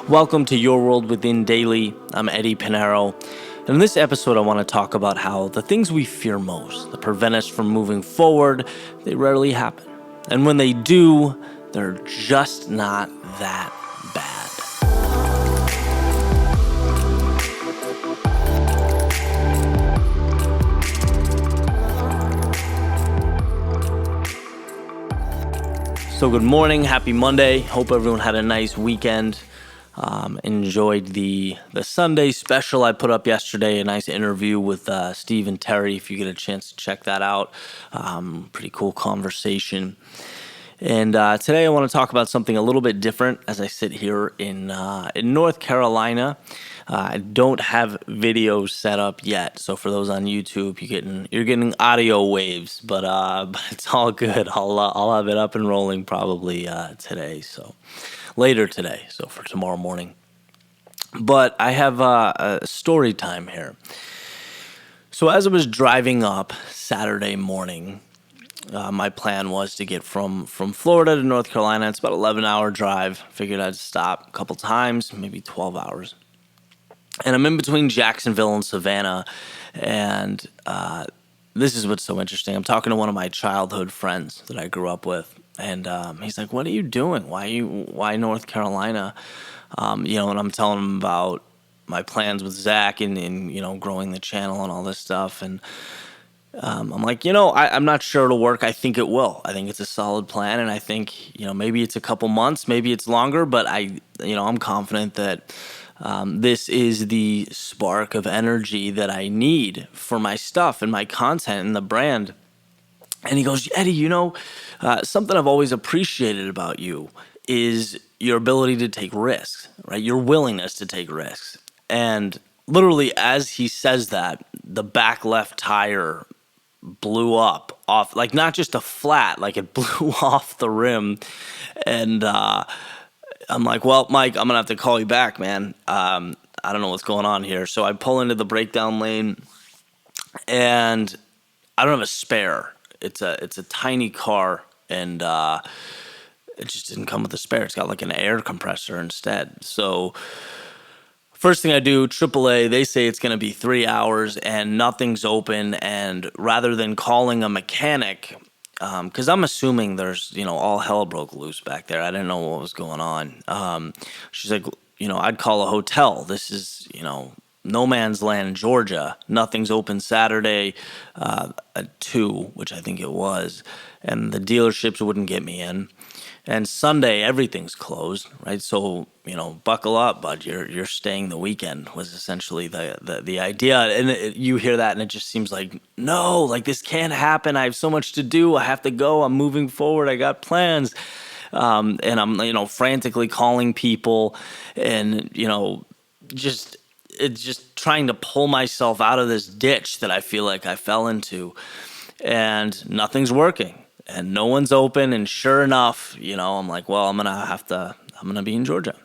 Welcome to Your World Within Daily. I'm Eddie Pinero. And in this episode, I want to talk about how the things we fear most, that prevent us from moving forward, they rarely happen. And when they do, they're just not that bad. So good morning, happy Monday. Hope everyone had a nice weekend. Enjoyed the Sunday special I put up yesterday, a nice interview with Steve and Terry, if you get a chance to check that out. Pretty cool conversation. And today I want to talk about something a little bit different as I sit here in North Carolina. I don't have videos set up yet, so for those on YouTube, you're getting audio waves, but it's all good. I'll have it up and rolling probably today, so later today, so for tomorrow morning. But I have a story time here. So as I was driving up Saturday morning, my plan was to get from Florida to North Carolina. It's about an 11-hour drive. Figured I'd stop a couple times, maybe 12 hours. And I'm in between Jacksonville and Savannah, and this is what's so interesting. I'm talking to one of my childhood friends that I grew up with, and he's like, "What are you doing? Why North Carolina?" And I'm telling him about my plans with Zach and growing the channel and all this stuff, and I'm like, I'm not sure it'll work. I think it will. I think it's a solid plan, and I think maybe it's a couple months, maybe it's longer, but I'm confident that this is the spark of energy that I need for my stuff and my content and the brand. And he goes, "Eddie, something I've always appreciated about you is your ability to take risks, right? Your willingness to take risks." And literally as he says that, the back left tire blew up off, like not just a flat, like it blew off the rim. And I'm like, "Well, Mike, I'm gonna have to call you back, man. I don't know what's going on here." So I pull into the breakdown lane, and I don't have a spare. It's a tiny car, and it just didn't come with a spare. It's got like an air compressor instead. So first thing I do, AAA, they say it's going to be 3 hours and nothing's open. And rather than calling a mechanic, because I'm assuming there's, all hell broke loose back there. I didn't know what was going on. She's like, I'd call a hotel. This is, no man's land, Georgia. Nothing's open Saturday at 2, which I think it was. And the dealerships wouldn't get me in. And Sunday, everything's closed, right? So, buckle up, bud. You're staying the weekend was essentially the idea. And you hear that, and it just seems like, no, like this can't happen. I have so much to do. I have to go. I'm moving forward. I got plans. And I'm, frantically calling people and, just trying to pull myself out of this ditch that I feel like I fell into. And nothing's working. And no one's open, and sure enough, I'm like, well, I'm gonna be in Georgia.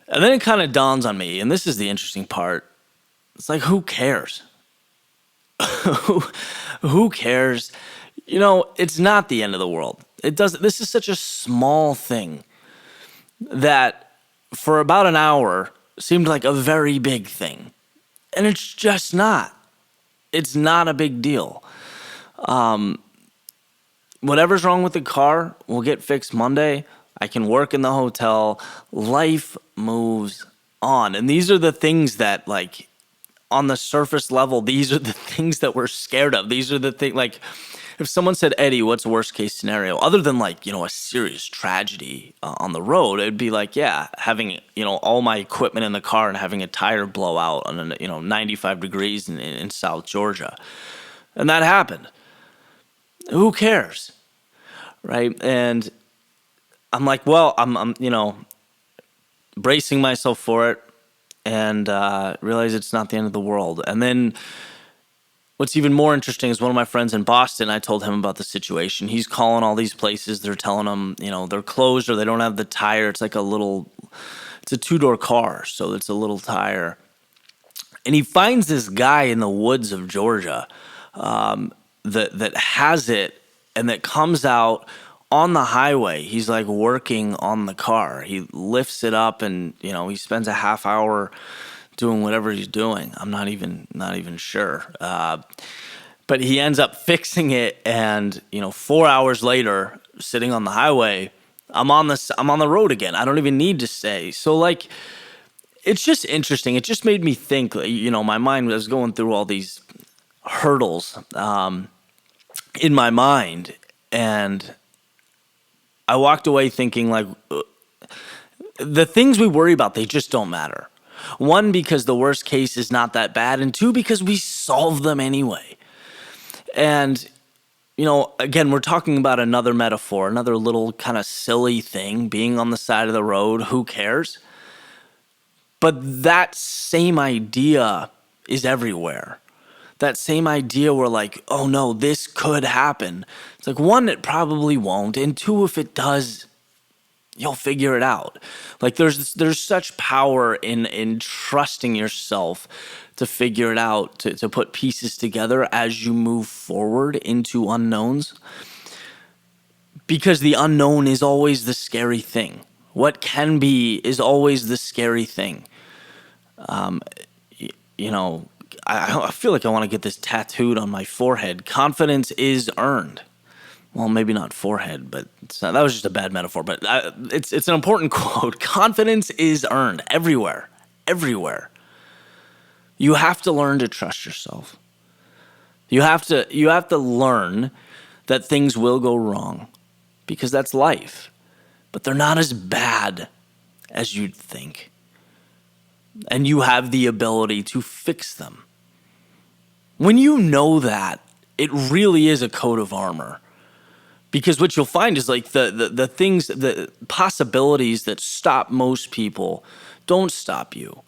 And then it kind of dawns on me, and this is the interesting part. It's like, who cares? Who cares? It's not the end of the world. This is such a small thing that for about an hour seemed like a very big thing. And it's just not. It's not a big deal. Whatever's wrong with the car will get fixed Monday. I can work in the hotel. Life moves on. And these are the things that, like, on the surface level, these are the things that we're scared of. These are the things, like, if someone said, "Eddie, what's worst case scenario?" Other than, like, a serious tragedy on the road, it'd be like, yeah, having, all my equipment in the car and having a tire blow out on, 95 degrees in South Georgia. And that happened. Who cares, right? And I'm like, well, I'm bracing myself for it, and realize it's not the end of the world. And then what's even more interesting is one of my friends in Boston, I told him about the situation. He's calling all these places. They're telling him, they're closed or they don't have the tire. It's like it's a 2-door car, so it's a little tire. And he finds this guy in the woods of Georgia that has it, and that comes out on the highway, he's like working on the car. He lifts it up and, he spends a half hour doing whatever he's doing. I'm not even sure. But he ends up fixing it, and 4 hours later, sitting on the highway, I'm on the road again. I don't even need to stay. So like, it's just interesting. It just made me think. My mind was going through all these hurdles in my mind, and I walked away thinking like, the things we worry about, they just don't matter. One, because the worst case is not that bad, and two, because we solve them anyway. And, again, we're talking about another metaphor, another little kind of silly thing, being on the side of the road, who cares? But that same idea is everywhere. That same idea where like, oh no, this could happen. It's like, one, it probably won't, and two, if it does, you'll figure it out. Like there's such power in trusting yourself to figure it out, to put pieces together as you move forward into unknowns. Because the unknown is always the scary thing. What can be is always the scary thing. I feel like I want to get this tattooed on my forehead. Confidence is earned. Well, maybe not forehead, but that was just a bad metaphor. But it's an important quote. Confidence is earned everywhere, everywhere. You have to learn to trust yourself. You have to learn that things will go wrong, because that's life. But they're not as bad as you'd think. And you have the ability to fix them. When you know that, it really is a coat of armor. Because what you'll find is like the things, the possibilities that stop most people don't stop you.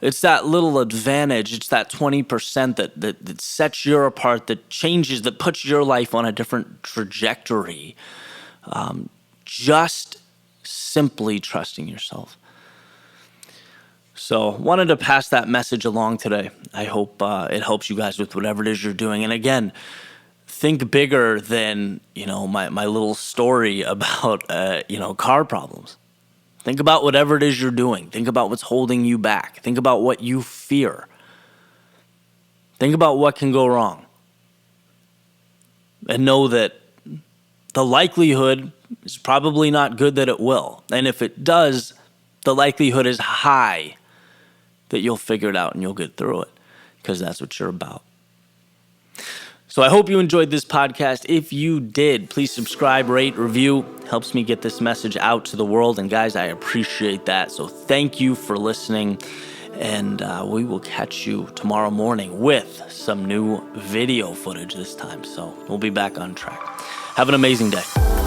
It's that little advantage. It's that 20% that sets you apart, that changes, that puts your life on a different trajectory. Just simply trusting yourself. So wanted to pass that message along today. I hope it helps you guys with whatever it is you're doing. And again, think bigger than, my little story about, car problems. Think about whatever it is you're doing. Think about what's holding you back. Think about what you fear. Think about what can go wrong. And know that the likelihood is probably not good that it will. And if it does, the likelihood is high that you'll figure it out and you'll get through it, because that's what you're about. So I hope you enjoyed this podcast. If you did, please subscribe, rate, review. Helps me get this message out to the world. And guys, I appreciate that. So thank you for listening. And we will catch you tomorrow morning with some new video footage this time. So we'll be back on track. Have an amazing day.